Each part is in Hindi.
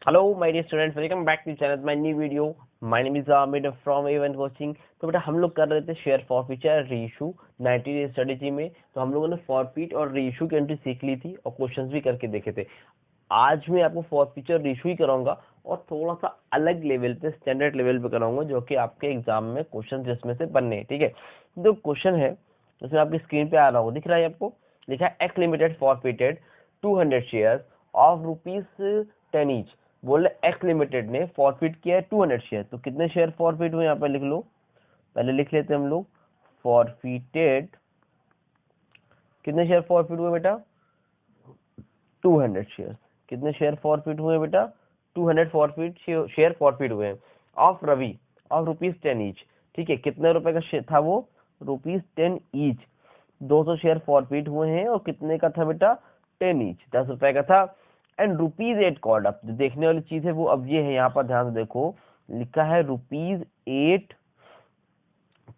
Hello my dear students, welcome back to channel my new video. My name is Aamir from event coaching. तो बेटा हम लोग कर रहे थे share forfeiture reissue 90 day strategy में। तो हम लोगों ने फॉरफीट और रीइशू की एंट्री सीख ली थी और क्वेश्चंस भी करके देखे थे। आज मैं आपको फॉरफीचर रीइशू ही कराऊंगा और थोड़ा सा अलग लेवल पे, स्टैंडर्ड लेवल पे कराऊंगा, जो कि आपके एग्जाम में क्वेश्चन जिसमें से बनने हैं। ठीक है, जो क्वेश्चन है उसमें आपकी स्क्रीन पे आ रहा होगा, दिख रहा है आपको, लिखा है x limited forfeited 200 share of ₹10 each. बोले एक्स लिमिटेड ने फॉरफिट किया है 200 शेयर। तो कितने शेयर फॉरफिट हुए यहाँ पर लिख लो, पहले लिख लेते हैं हम लोग। फॉरफिटेड कितने शेयर फॉरफिट हुए बेटा? 200 शेयर। कितने शेयर फॉरफिट हुए बेटा? 200 फॉरफिट शेयर फॉरफिट हुए हैं ऑफ रवि ऑफ ₹10 ईच। ठीक है, कितने रुपए का शेयर था वो? ₹10 ईच। 200 शेयर फॉरफिट हुए हैं और कितने का था बेटा? 10 ईच, 10 रुपए का था। And ₹8 called up. जो देखने वाली चीज है वो अब ये है, यहाँ पर ध्यान से देखो, लिखा है ₹8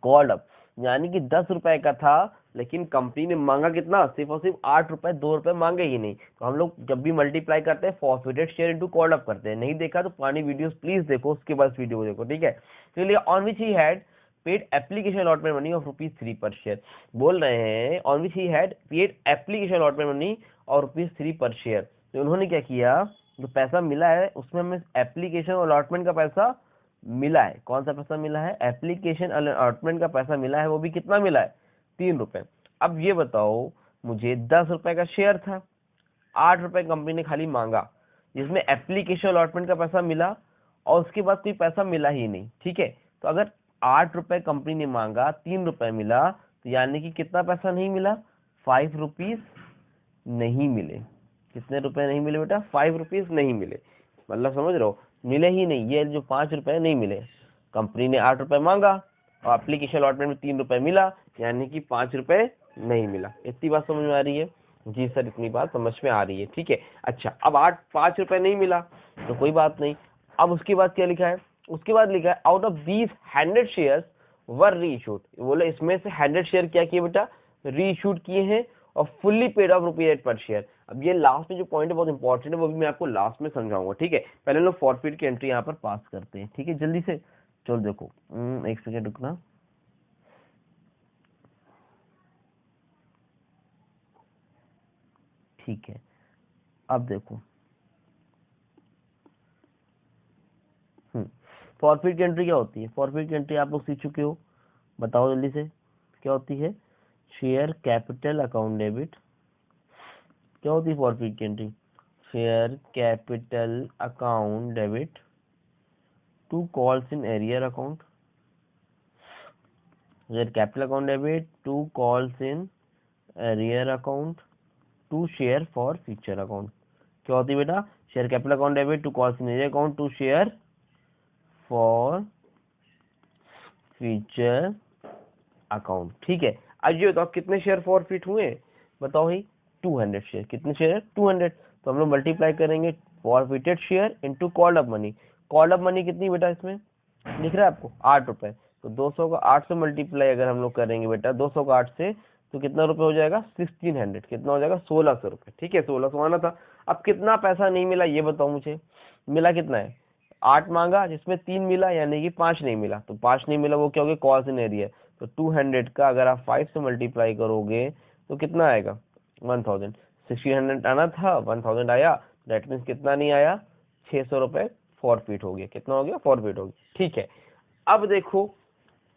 कॉल्ड अप, यानी कि 10 रुपए का था, लेकिन कंपनी ने मांगा कितना? सिर्फ और सिर्फ 8 रुपए, 2 रुपए मांगे ही नहीं। तो हम लोग जब भी मल्टीप्लाई करते हैं forfeited share into called up करते हैं। नहीं देखा तो पुरानी वीडियोस प्लीज देखो, उसके बाद वीडियो को देखो। ठीक है, चलिए, on which he had paid application allotment money of ₹3 पर शेयर। बोल रहे हैं on which he had paid application allotment money और ₹3 पर शेयर। तो उन्होंने क्या किया, जो पैसा मिला है उसमें हमें एप्लीकेशन अलॉटमेंट का पैसा मिला है। कौन सा पैसा मिला है? एप्लीकेशन अलॉटमेंट का पैसा मिला है। वो भी कितना मिला है? 3 रुपए। अब ये बताओ मुझे, 10 रुपए का शेयर था, 8 रुपए कंपनी ने खाली मांगा, जिसमें एप्लीकेशन अलॉटमेंट का पैसा मिला और उसके बाद कोई पैसा मिला ही नहीं। ठीक है, तो अगर 8 रुपए कंपनी ने मांगा, 3 रुपए मिला, तो यानी कि कितना पैसा नहीं मिला? 5 रुपीज नहीं मिले। कितने रुपए नहीं मिले बेटा? 5 रुपीज नहीं मिले। मतलब समझ रहे हो, मिले ही नहीं। ये जो 5 रुपए नहीं मिले, कंपनी ने 8 रुपए मांगा और एप्लीकेशन अलॉटमेंट में 3 रुपए मिला, यानी कि 5 रुपए नहीं मिला। इतनी बात समझ में आ रही है? जी सर, इतनी बात समझ में आ रही है। ठीक है, अच्छा, अब 5 रुपए नहीं मिला तो कोई बात नहीं। अब उसके बाद क्या लिखा है? उसके बाद लिखा है out of these 100 share were reissued. बोले इसमें से 100 शेयर क्या किए बेटा? रीइशूड किए हैं और fully paid of ₹8 per share. अब ये लास्ट में जो पॉइंट है बहुत इंपॉर्टेंट है, वो भी मैं आपको लास्ट में समझाऊंगा। ठीक है, पहले लोग फॉरफिट की एंट्री यहाँ पर पास करते हैं। ठीक है, जल्दी से चलो देखो, एक सेकेंड रुकना। ठीक है, अब देखो, फॉरफिट की एंट्री क्या होती है? फॉरफिट की एंट्री आप लोग सीख चुके हो, बताओ जल्दी से क्या होती है? Share capital account debit. क्या होती है फॉरफिट की entry? Share capital account debit to calls in arrear account. Share capital account debit to calls in arrear account to share forfeiture account. क्या होती है बेटा? Share capital account debit to calls in arrear account to share forfeiture account. ठीक है, अब ये बताओ कितने शेयर फॉरफिट हुए? बताओ ही, 200 शेयर। कितने शेयर? 200। तो हम लोग मल्टीप्लाई करेंगे forfeited share into called up money. Called up money कितनी बेटा? इसमें दिख रहा है आपको 8 रुपए। तो 200 का 8 से मल्टीप्लाई अगर हम लोग करेंगे बेटा, 200 का 8 से, तो कितना रुपए हो जाएगा? 1600। कितना हो जाएगा? 1600 रुपए। ठीक है, 1600 आना था। अब कितना पैसा नहीं मिला ये बताओ मुझे। मिला कितना है? 8 मांगा, जिसमें 3 मिला, यानी कि 5 नहीं मिला। तो 5 नहीं मिला, वो क्या हो गया? Calls in area. तो 200 का अगर आप 5 से मल्टीप्लाई करोगे तो कितना आएगा? 1000। 1600 आना था, 1000 आया। दैट मीन्स कितना नहीं आया? 600 रुपए फॉरफिट हो गया। कितना हो गया? फॉरफिट हो गया। ठीक है, अब देखो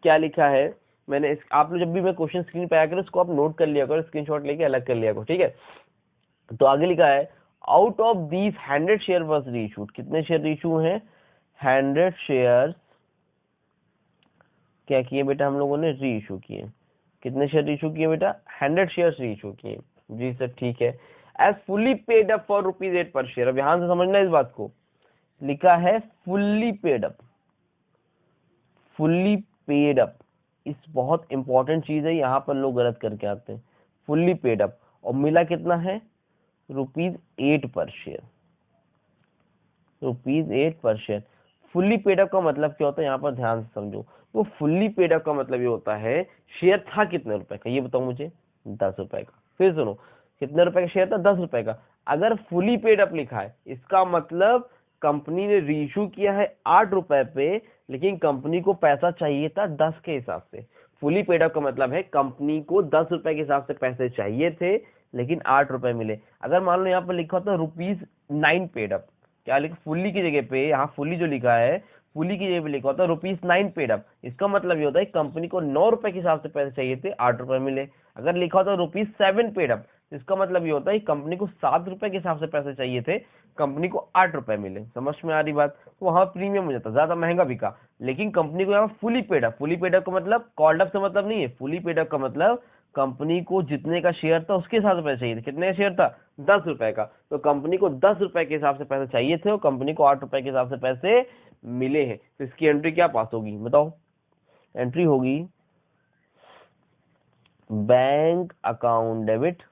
क्या लिखा है मैंने। आप लोग जब भी मैं क्वेश्चन स्क्रीन पे आया करो, इसको आप नोट कर लिया करो, स्क्रीनशॉट लेके अलग कर लिया करो। ठीक है, तो आगे लिखा है out of these 100 share was reissued. कितने शेयर रीइशू हैं? 100 शेयर क्या किए बेटा हम लोगों ने? रीइशू किए। कितने शेयर रीइशू किए बेटा? 100 शेयर रीइशू किए। जी सर, ठीक है। As fully paid up for ₹8 per share. अब यहां से समझना इस बात को, लिखा है fully paid up. Fully paid up, इस बहुत इंपॉर्टेंट चीज है, यहाँ पर लोग गलत करके आते हैं। फुल्ली पेड अप और मिला कितना है? ₹8 per share. ₹8 per share. Fully paid up का मतलब क्या होता है, यहाँ पर ध्यान से समझो। वो फुल्ली पेड अप का मतलब ये होता है, शेयर था कितने रुपए का ये बताओ मुझे? 10 रुपए का। फिर सुनो, कितने रुपए का शेयर था? 10 रुपए का। अगर फुली पेड अप लिखा है, इसका मतलब कंपनी ने रीइशू किया है 8 रुपए पे, लेकिन कंपनी को पैसा चाहिए था 10 के हिसाब से। फुली पेड अप का मतलब है कंपनी को 10 रुपए के हिसाब से पैसे चाहिए थे, लेकिन 8 रुपए मिले। अगर मान लो यहाँ पर लिखा होता ₹9 पेड अप, क्या लिखा फुली की जगह पे, यहाँ फुली जो लिखा है फुली की जगह पे लिखा होता ₹9 पेड अप, इसका मतलब ये होता है कंपनी को 9 रुपए के हिसाब से पैसे चाहिए थे, 8 रुपए मिले। अगर लिखा होता ₹7 पेड अप, इसका मतलब ये होता है कंपनी को 7 रुपए के हिसाब से पैसे चाहिए थे, कंपनी को 8 रुपए मिले। समझ में आ रही बात? तो वहां प्रीमियम हो जाता, ज्यादा महंगा बिका, लेकिन कंपनी को यहाँ fully paid up, fully paid up का मतलब कॉल्ड अप से मतलब नहीं है, फुली पेड अप का मतलब कंपनी को जितने का शेयर था उसके हिसाब से पैसे चाहिए थे। कितने का शेयर था? 10 रुपए का। तो कंपनी को 10 रुपए के हिसाब से पैसे चाहिए थे और कंपनी को 8 रुपए के हिसाब से पैसे मिले हैं। तो इसकी एंट्री क्या पास होगी बताओ? एंट्री होगी बैंक अकाउंट डेबिट।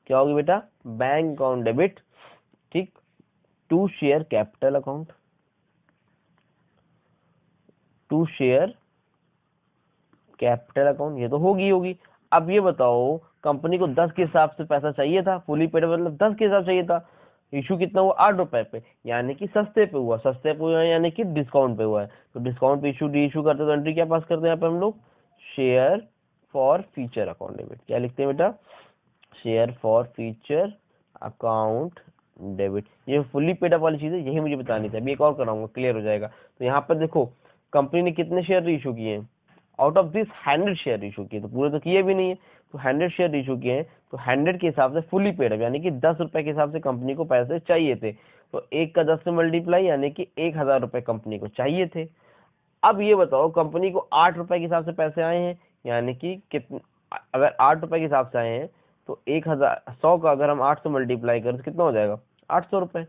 क्या होगी बेटा? बैंक अकाउंट डेबिट, ठीक, to share capital account, to share capital account, ये तो होगी। अब ये बताओ कंपनी को 10 के हिसाब से पैसा चाहिए था, फुली पेड मतलब 10 के हिसाब चाहिए था, इशू कितना हुआ? 8 रुपए पे, यानी कि सस्ते पे हुआ, सस्ते पे हुआ यानी कि डिस्काउंट पे हुआ है। तो डिस्काउंट पे इशू करते तो एंट्री क्या पास करते हैं यहाँ पे हम लोग? Share forfeiture account debit. क्या लिखते हैं बेटा? Share forfeiture account debit. ये फुली पेड अप वाली चीज है, यही मुझे बतानी थी। अभी एक और कराऊंगा, क्लियर हो जाएगा। तो यहाँ पर देखो कंपनी ने कितने शेयर इशू किए हैं? Out of this 100 share issue किए, तो पूरे तो किए भी नहीं है, तो 100 शेयर इशू किए हैं, तो 100 के हिसाब से फुली पेड अप यानी कि 10 रुपए के हिसाब से कंपनी को पैसे चाहिए थे। तो 1 का 10 से मल्टीप्लाई यानी कि 1000 रुपए कंपनी को चाहिए थे। अब ये बताओ कंपनी को 8 रुपए के हिसाब से पैसे आए हैं, यानी कि कितने, अगर 8 रुपए के हिसाब से आए हैं तो 100 का अगर हम 8 से मल्टीप्लाई करें तो कितना हो जाएगा? 800 रुपए।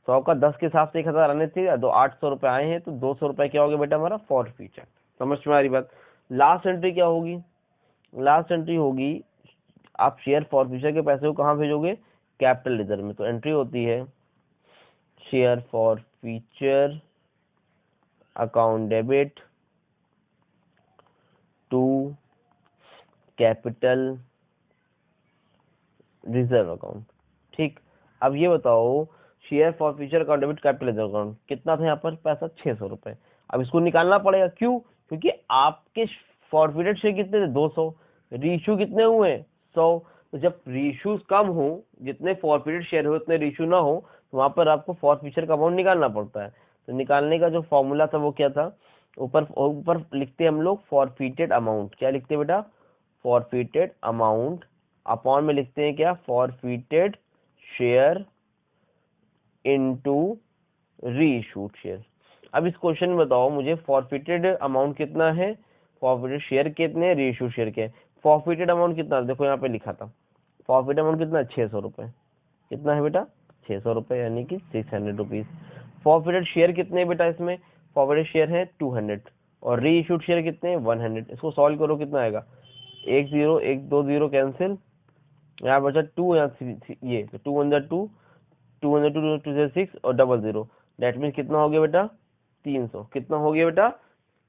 100 का 10 के हिसाब से 1000 आने थे, तो 800 रुपए आए हैं, तो 200 रुपए क्या हो गया बेटा हमारा? For future. समझ में आ रही बात? लास्ट एंट्री क्या होगी? लास्ट एंट्री होगी, आप शेयर फॉर फ्यूचर के पैसे को कहाँ भेजोगे? कैपिटल रिजर्व में। तो एंट्री होती है share forfeiture account debit to capital reserve account. ठीक, अब ये बताओ share forfeiture account debit capital reserve account कितना था यहाँ पर? पैसा 600 रुपए। अब इसको निकालना पड़ेगा, क्यों? क्योंकि आपके फॉरफिटेड शेयर कितने थे? 200, रीइशू कितने हुए? 100। तो जब रीइशू कम हो, जितने फॉरफिटेड शेयर हो उतने रीइशू ना हो, तो वहां पर आपको फॉर फ्यूचर का अमाउंट निकालना पड़ता है। तो निकालने का जो फॉर्मूला था वो क्या था? ऊपर लिखते हैं हम लोग फॉरफिटेड अमाउंट। क्या लिखते हैं बेटा? फॉरफिटेड अमाउंट, अपॉन में लिखते हैं क्या? Forfeited share into reissued share. अब इस क्वेश्चन में बताओ मुझे फॉरफिटेड अमाउंट कितना है, फॉरफिटेड शेयर कितने, रीइशूड शेयर के। फॉरफिटेड अमाउंट कितना? देखो यहाँ पे लिखा था फॉरफिटेड अमाउंट कितना? 600 रुपए। कितना है बेटा? 600 रुपए, यानी कि 600 रुपीज। फॉरफिटेड शेयर कितने बेटा इसमें? फॉरफिटेड शेयर है 200 और रीइशूड शेयर कितने? 100। इसको सॉल्व करो, कितना आएगा? 1 0 1 2 0 कैंसिल, यहाँ बचा 2, यहाँ ये तो 2 1 2, 2 1 2 2 6 और 00, दैट मीन्स कितना हो गया बेटा? 300। कितना हो गया बेटा?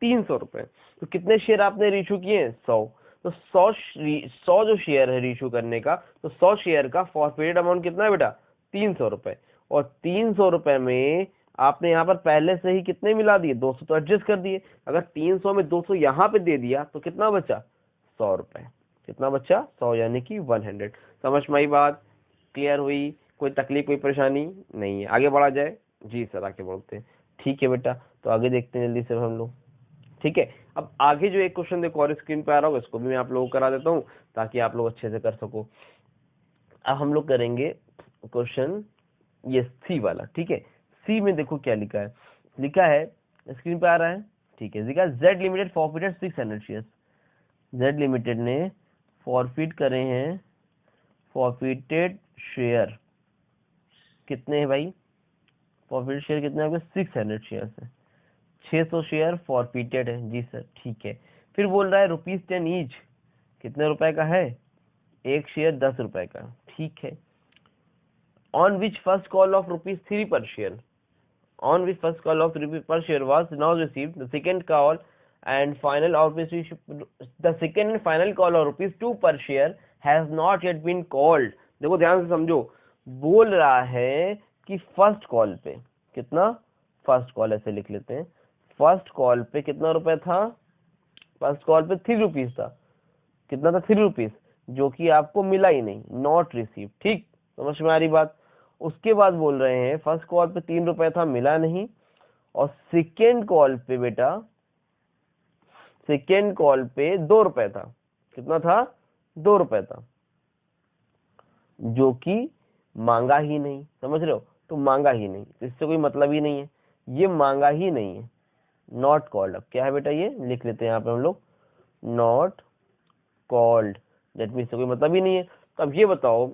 300 रुपए। तो कितने शेयर आपने रीइशू किए? 100। तो 100 जो शेयर है रीइशू करने का, तो 100 शेयर का फॉरफिटेड अमाउंट कितना है बेटा? 300 रुपए। और 300 रुपए में आपने यहाँ पर पहले से ही कितने मिला दिए? 200 तो एडजस्ट कर दिए। अगर 300 में 200 यहाँ पे दे दिया तो कितना बचा? 100 रुपए। कितना बचा? 100, यानी कि 100। समझ में आई बात? क्लियर हुई? कोई तकलीफ, कोई परेशानी नहीं है? आगे बढ़ा जाए? जी सर, आगे बढ़ते हैं। ठीक है बेटा, तो आगे देखते हैं जल्दी से हम लोग। ठीक है, अब आगे जो एक क्वेश्चन देखो और स्क्रीन पे आ रहा होगा, इसको भी मैं आप लोगों को करा देता हूँ ताकि आप लोग अच्छे से कर सको। अब हम लोग करेंगे क्वेश्चन ये सी वाला। ठीक है, सी में देखो क्या लिखा है। लिखा है, स्क्रीन पे आ रहा है? ठीक है, लिखा है Z limited forfeited 600 shares. Z limited ने फॉरफिट करे हैं, फॉरफिटेड शेयर कितने हैं भाई? फॉरफिटेड शेयर कितने हैं? 600 शेयर है। 600 शेयर फॉरफिटेड है। जी सर, ठीक है। फिर बोल रहा है ₹10 ईच। कितने रुपए का है? एक शेयर 10 रुपए का। ठीक है। On which first call of ₹3 पर share, on which first call of ₹3 per share was now received, the second call and final of the second and final call of ₹2 per share has not yet been called। देखो ध्यान से समझो, बोल रहा है कि फर्स्ट कॉल पे, कितना, फर्स्ट कॉल ऐसे लिख लेते हैं, फर्स्ट कॉल पे कितना रुपए था, फर्स्ट कॉल पे 3 रुपीज था, कितना था 3 रुपीज, जो कि आपको मिला ही नहीं, नॉट रिसीव। ठीक, समझ में आ रही बात। उसके बाद बोल रहे हैं फर्स्ट कॉल पे 3 रुपए था, मिला नहीं, और सेकेंड कॉल पे बेटा, सेकेंड कॉल पे 2 रुपए था, कितना था, 2 रुपए था, जो कि मांगा ही नहीं, समझ रहे हो, तो मांगा ही नहीं, इससे कोई मतलब ही नहीं है, ये मांगा ही नहीं है, नॉट कॉल्ड। अब क्या है बेटा, ये लिख लेते हैं यहाँ पे हम लोग, नॉट कॉल्ड, दैट मीन्स कोई मतलब ही नहीं है। तो अब ये बताओ,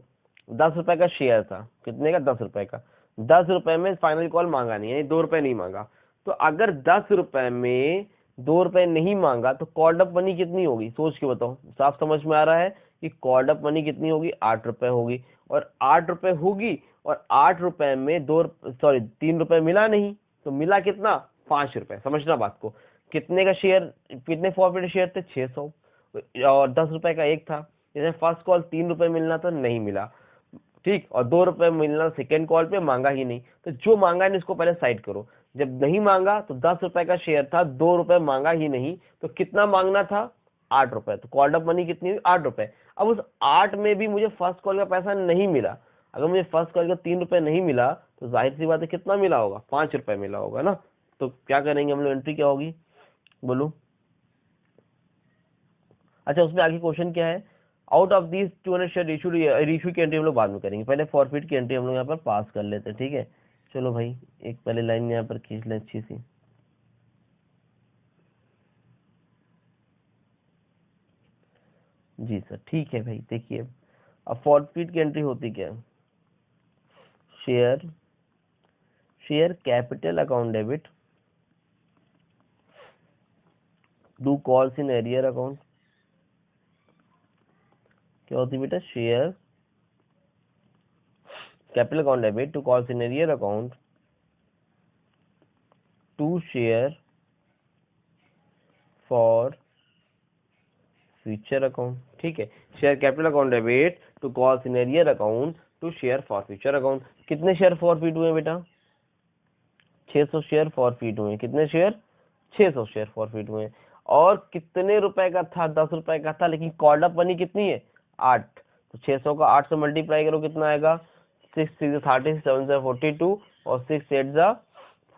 10 रुपए का शेयर था, कितने का, 10 रुपए का, 10 रुपए में फाइनल कॉल मांगा नहीं, यानी 2 रुपए नहीं मांगा। तो अगर 10 रुपए में 2 रुपए नहीं मांगा तो कॉल्ड अप मनी कितनी होगी, सोच के बताओ, साफ समझ में आ रहा है कि कॉल्ड अप मनी कितनी होगी, 8 रुपए होगी, और 8 रुपए होगी, और 8 रुपए में 3 रुपए मिला नहीं, तो मिला कितना, 5 रुपए। समझना बात को, कितने का शेयर, कितने फॉरवर्ड शेयर थे, 600, और 10 रुपए का एक था, जैसे फर्स्ट कॉल 3 रुपए मिलना था, नहीं मिला, ठीक, और 2 रुपए मिलना सेकेंड कॉल पे, मांगा ही नहीं। तो जो मांगा नहीं इसको पहले साइड करो, जब नहीं मांगा तो 10 रुपए का शेयर था, 2 रुपए मांगा ही नहीं, तो कितना मांगना था, 8 रुपए, तो कॉल्ड अप मनी कितनी हुई, 8 रुपए। अब उस 8 में भी मुझे फर्स्ट कॉल का पैसा नहीं मिला, अगर मुझे फर्स्ट कॉल का 3 रुपए नहीं मिला तो जाहिर सी बात है कितना मिला होगा, 5 रुपए मिला होगा ना। तो क्या करेंगे हम लोग, एंट्री क्या होगी, बोलो। अच्छा, उसमें आगे क्वेश्चन क्या है, out of this 200 share issue, issue की एंट्री हम लोग बाद में करेंगे, पहले फॉरफिट की एंट्री हम लोग यहाँ पर पास कर लेते हैं, ठीक है। चलो भाई, एक पहले लाइन यहाँ पर खींच लें अच्छी सी, जी सर, ठीक है भाई। देखिए, अब फॉरफिट की एंट्री होती क्या है, share, share capital account debit to calls in arrear account, क्या होती है बेटा, share capital account debit to calls in arrear account to share forfeiture account, ठीक है। Share capital account debit to calls in arrear account to share forfeiture account. कितने शेयर फॉरफिट हुए बेटा, 600 शेयर फॉरफिट हुए, कितने शेयर, 600 शेयर फॉरफिट हुए, और कितने रुपए का था, 10 रुपए का था, लेकिन कॉल्ड अप मनी कितनी है, 8, तो 600 का 8 से मल्टीप्लाई करो, कितना आएगा, 6 6 30, 7 से 42, और 6 8 जा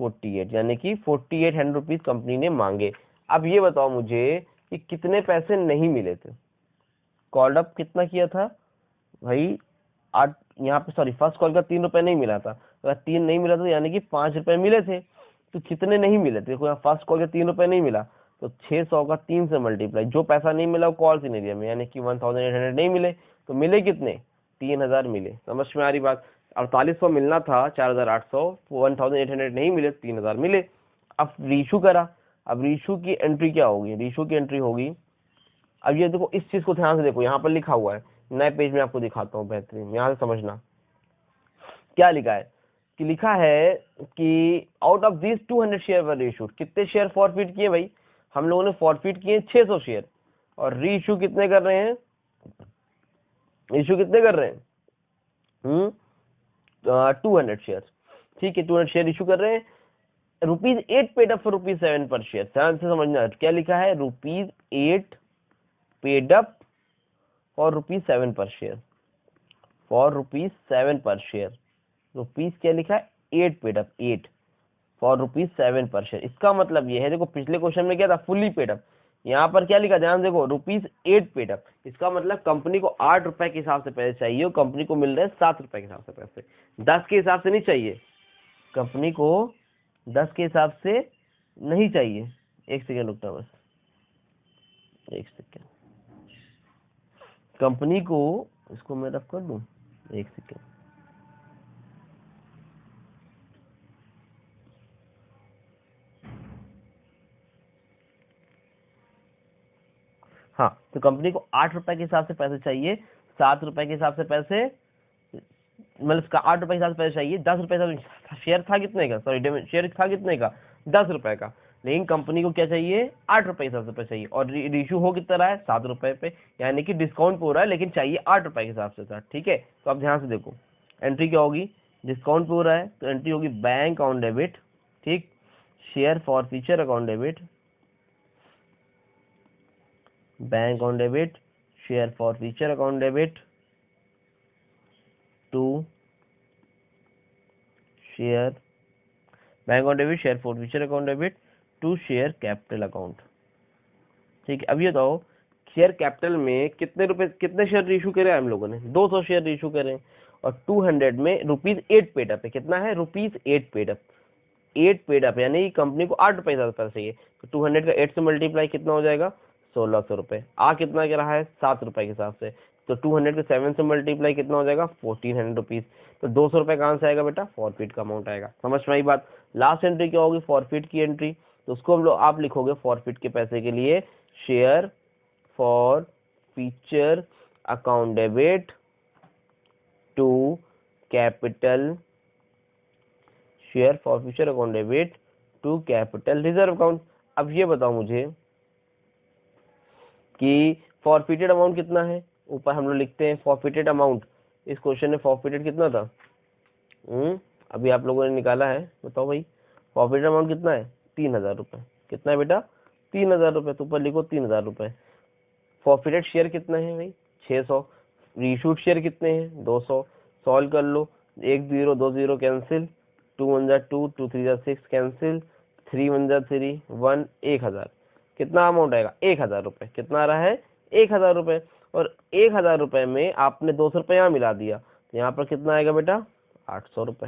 48, यानी कि 4800 रुपीज कंपनी ने मांगे। अब ये बताओ मुझे कि कितने पैसे नहीं मिले थे, कॉल्ड अप कितना किया था भाई, 8, यहाँ पे सॉरी फर्स्ट कॉल का 3 रुपए नहीं मिला था, अगर 3 नहीं मिला था यानी कि 5 रुपए मिले थे, तो कितने नहीं मिले थे, फर्स्ट कॉल का 3 रुपए नहीं मिला, तो 600 का 3 से मल्टीप्लाई, जो पैसा नहीं मिला वो कॉल इन एरिया में, यानी कि 1800 नहीं मिले, तो मिले कितने, 3000 मिले। समझ में आ रही बात, 4800 मिलना था, 4800, 1800 नहीं मिले, 3000 मिले। अब रीशू करा, अब रीशू की एंट्री क्या होगी, रीशू की एंट्री होगी, अब ये देखो, इस चीज को ध्यान से देखो, यहाँ पर लिखा हुआ है, नए पेज में आपको दिखाता हूँ, बेहतरीन, यहाँ से समझना क्या लिखा है, कि लिखा है कि out of this 200 share were issued, कितने शेयर फॉरफिट किए भाई, हम लोगों ने फॉरफिट किए 600 शेयर, और री इशू कितने कर रहे हैं, इशू कितने कर रहे हैं, 200 शेयर, ठीक है, 200 शेयर इशू कर रहे हैं, ₹8 पेड अप फॉर ₹7 पर शेयर, ध्यान से समझना क्या लिखा है, ₹8 पेड अप फॉर ₹7 पर शेयर, फॉर ₹7 पर शेयर, रुपीज क्या लिखा है, 8 पेड अप, 8 फॉर ₹7 पर शेयर। इसका मतलब ये है, देखो पिछले क्वेश्चन में क्या था, फुल्ली पेड अप, यहाँ पर क्या लिखा, ध्यान देखो, ₹8 पेड अप, इसका मतलब कंपनी को 8 रुपए के हिसाब से पैसे चाहिए, और कंपनी को मिल रहे हैं 7 रुपए के हिसाब से पैसे, 10 के हिसाब से नहीं चाहिए, कंपनी को 10 के हिसाब से नहीं चाहिए। एक सेकेंड रुकना बस, एक सेकेंड, कंपनी को, इसको मैं रफ कर दूं, एक सेकेंड, हाँ, तो कंपनी को 8 रुपए के हिसाब से पैसे चाहिए, 7 रुपए के हिसाब से पैसे, मतलब इसका 8 रुपए के हिसाब से पैसे चाहिए, 10 रुपए का शेयर था कितने का, सॉरी शेयर था कितने का, 10 रुपए का, लेकिन कंपनी को क्या चाहिए, 8 रुपए के हिसाब से पैसे चाहिए, और इशू हो कितना रहा है, 7 रुपए पे, यानी कि डिस्काउंट हो रहा है, लेकिन चाहिए 8 रुपए के हिसाब से था, ठीक है। तो अब ध्यान से देखो, एंट्री क्या होगी, डिस्काउंट पे हो रहा है तो एंट्री होगी बैंक ऑन डेबिट, ठीक, share forfeiture account debit, bank on debit, share forfeiture account debit to share, bank on debit share forfeiture account debit to share capital account. ठीक है, अब ये बताओ शेयर कैपिटल में कितने रुपए, कितने शेयर इशू करे हम लोगों ने, 200 शेयर इशू करे, और 200 में ₹8 पेड अप है। कितना है? ₹8 पेड अप, 8 पेड अप यानी कंपनी को 8 रुपए ज्यादा चाहिए, तो 200 का 8 से मल्टीप्लाई कितना हो जाएगा? 1600 रुपए। आ कितना के रहा है? 7 रुपए के हिसाब से, तो 200 के 7 से मल्टीप्लाई कितना हो जाएगा? 1400 रुपीज। तो 200 रुपए कहाँ से आएगा बेटा? फॉरफिट का अमाउंट आएगा। समझ में आई बात? लास्ट एंट्री क्या होगी? फॉरफिट की एंट्री, तो उसको हम लोग आप लिखोगे फॉरफिट के पैसे के लिए share forfeiture account debit to capital, share forfeiture account debit to capital reserve account. अब ये बताओ मुझे कि फॉरफिटेड अमाउंट कितना है? ऊपर हम लोग लिखते हैं फॉरफिटेड अमाउंट। इस क्वेश्चन में फॉरफिटेड कितना था? अभी आप लोगों ने निकाला है, बताओ भाई फॉरफिटेड अमाउंट कितना है? 3000 रुपए। कितना है बेटा? 3000 रुपए। तो ऊपर लिखो 3000 रुपए। फॉरफिटेड शेयर कितना है भाई? 600। रीशूड शेयर कितने हैं? 200। सॉल्व कर लो, 1 0 2 0 कैंसिल, 2 1 जा 2 2 3 जा 6 कैंसिल, 3 1 जा 3 1, 1000। कितना अमाउंट आएगा? 1000 रुपए। कितना आ रहा है? 1000 रुपए। और 1000 रुपए में आपने 200 रुपए यहाँ मिला दिया, तो यहाँ पर कितना आएगा बेटा? 800 रुपए।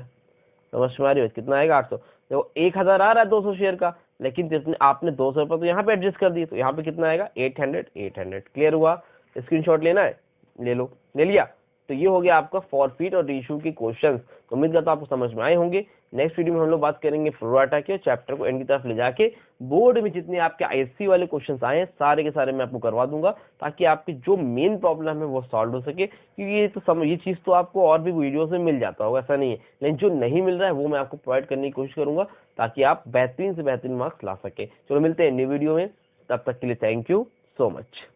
समझ में आ रही है? कितना आएगा? 800। देखो 1000 आ रहा है 200 शेयर का, लेकिन जिसने आपने 200 रुपए तो यहाँ पे एडजस्ट कर दिए, तो यहाँ पे कितना आएगा? 800 800। क्लियर हुआ? स्क्रीनशॉट लेना है? ले लो। ले लिया? तो ये हो गया आपका फॉरफिट और रीइशू के क्वेश्चंस। तो उम्मीद करता हूं आपको समझ में आए होंगे। नेक्स्ट वीडियो में हम लोग बात करेंगे प्रोराटा के, चैप्टर को एंड की तरफ ले जाके बोर्ड में जितने आपके आईएससी वाले क्वेश्चंस आए हैं सारे के सारे मैं आपको करवा दूंगा, ताकि आपकी जो मेन प्रॉब्लम है वो सॉल्व हो सके। क्योंकि ये चीज तो आपको और भी वीडियोस में मिल जाता होगा, ऐसा नहीं है, लेकिन जो नहीं मिल रहा है वो मैं आपको प्रोवाइड करने की कोशिश करूंगा, ताकि आप बेहतरीन से बेहतरीन मार्क्स ला सके। चलो मिलते हैं न्यू वीडियो में, तब तक के लिए थैंक यू सो मच।